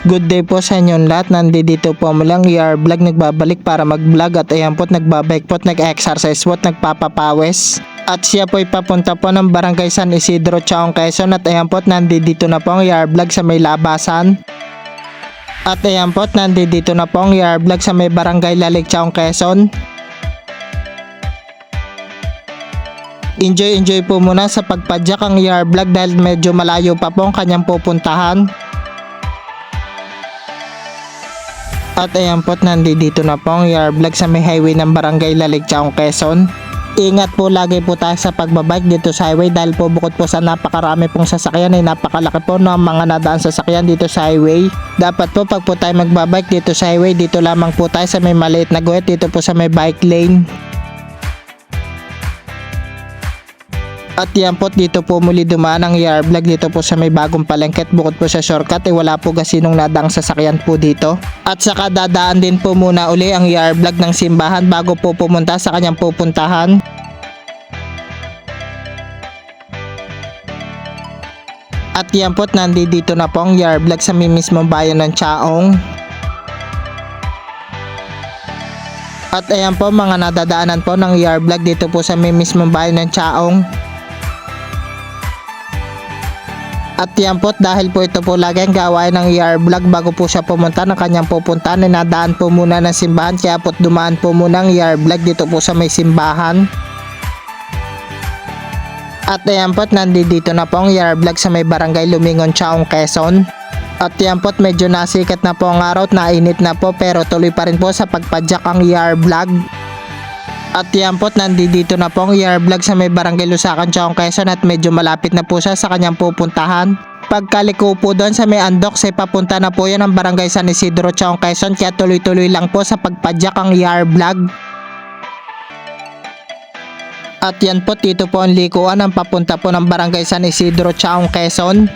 Good day po sa inyong lahat. Nandito po mulang ER Vlog, nagbabalik para mag-vlog at ayan po't nagbabike po't nag-exercise po't nagpapapawis. At siya po'y papunta po ng Barangay San Isidro, Chaong, Quezon. At ayan po't nandito na po ang ER Vlog sa may labasan. At ayan po't nandito na po ang ER Vlog sa may Barangay Lalik, Chaong, Quezon. Enjoy po muna sa pagpadyak ang ER Vlog dahil medyo malayo pa po ang kanyang pupuntahan. At ayan po't nandito na po ang ER Vlog sa may highway ng Barangay Lalik, Chaong, Quezon. Ingat po lagi po tayo sa pagbabike dito sa highway dahil po bukod po sa napakarami pong sasakyan ay napakalaki po ng mga nadaan sasakyan dito sa highway. Dapat po pag po tayo magbabike dito sa highway, dito lamang po tayo sa may maliit na guhit, dito po sa may bike lane. At yan po, dito po muli dumaan ang ER Vlog dito po sa may bagong palengke. Bukod po sa shortcut ay wala po gasinong nadaang sasakyan po dito. At saka dadaan din po muna uli ang ER Vlog ng simbahan bago po pumunta sa kanyang pupuntahan. At yan po, nandito na po ang ER Vlog sa may mismong bayan ng Chaong. At ayan po mga nadadaanan po ng ER Vlog dito po sa may mismong bayan ng Chaong. At yan po, dahil po ito po lagi ang gawain ng ER Vlog bago po siya pumunta ng kanyang pupuntahan ay nadaan po muna ng simbahan, kaya po dumaan po muna ang ER Vlog dito po sa may simbahan. At ayan po, nandito na po ang ER Vlog sa may Barangay Lumingon, Chaong, Quezon. At yan po, medyo nasikat na po ang araw at nainit na po pero tuloy pa rin po sa pagpadyak ang ER Vlog. At yan po, nandito na po ang ER Vlog sa may Barangay Lusakan, Chaong, Quezon at medyo malapit na po siya sa kanyang pupuntahan. Pagkaliko po doon sa may Andox ay papunta na po yan ang Barangay San Isidro, Chaong, Quezon, kaya tuloy-tuloy lang po sa pagpadyak ang ER Vlog. At yan po, dito po ang likuan ang papunta po ng Barangay San Isidro, Chaong, Quezon.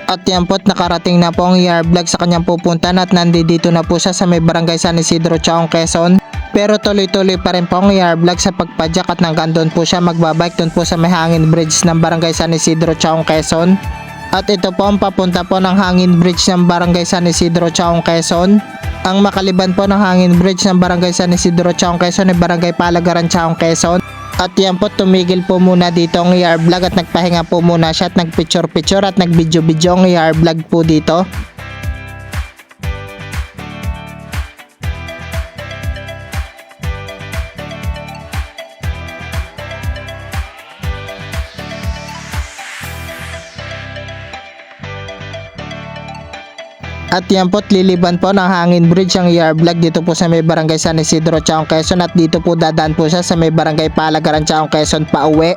At yan po't nakarating na po ang ER Vlog sa kanyang pupuntahan at nandito na po siya sa may Barangay San Isidro, Chaong, Quezon. Pero tuloy-tuloy pa rin po ang ER Vlog sa pagpadyak at hanggang doon po siya magbabike doon po sa may hangin bridge ng Barangay San Isidro, Chaong, Quezon. At ito po ang papunta po ng hangin bridge ng Barangay San Isidro, Chaong, Quezon. Ang makaliban po ng hangin bridge ng Barangay San Isidro, Chaong, Quezon ay Barangay Palagaran, Chaong, Quezon. At yan po, tumigil po muna dito ang ER Vlog at nagpahinga po muna siya at nagpicture-picture at nagvideo-video ang ER Vlog po dito. At yan po, liliban po ng hangin bridge ang ER Vlog dito po sa may Barangay San Isidro, Chaong, Quezon at dito po dadaan po siya sa may Barangay Palagaran, Chaong, Quezon pa uwi.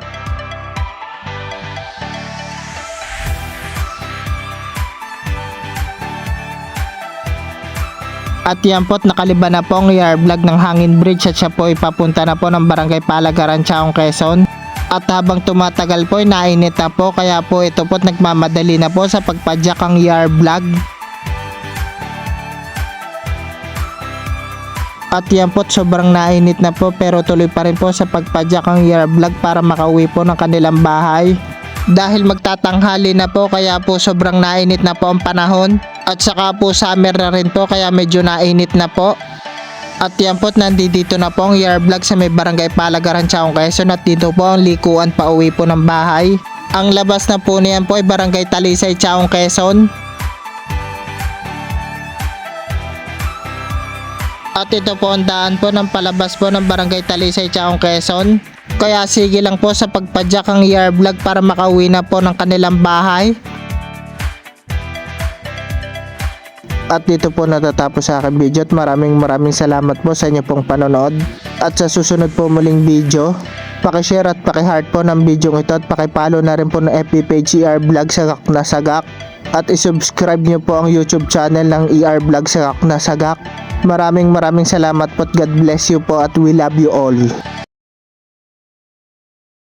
At yan po, nakaliban na po ang ER Vlog ng hangin bridge at siya po ay papunta na po ng Barangay Palagaran, Chaong, Quezon. At habang tumatagal po ay nainit na po kaya po ito po nagmamadali na po sa pagpadyak ang ER Vlog. At yan po, sobrang nainit na po pero tuloy pa rin po sa pagpadyak ang ER Vlog para makauwi po ng kanilang bahay. Dahil magtatanghali na po kaya po sobrang nainit na po ang panahon. At saka po summer na rin po kaya medyo nainit na po. At yan po, nandito na po ang ER Vlog sa may Barangay Palagaran, Chaong, Quezon at dito po ang likuan pa uwi po ng bahay. Ang labas na po niyan po ay Barangay Talisay, Chaong, Quezon. At ito po ang daan po ng palabas po ng Barangay Talisay, Chaong, Quezon. Kaya sige lang po sa pagpadyak ang ER Vlog para makauwi na po ng kanilang bahay. At dito po natatapos sa aking video at maraming salamat po sa inyo pong panonood. At sa susunod po muling video, pakishare at pakiheart po ng video ito at pakipollow na rin po ng FB page ER Vlog Sagak na Sagak. At isubscribe nyo po ang YouTube channel ng ER Vlog Sagak na Sagak. Maraming salamat po at God bless you po at we love you all.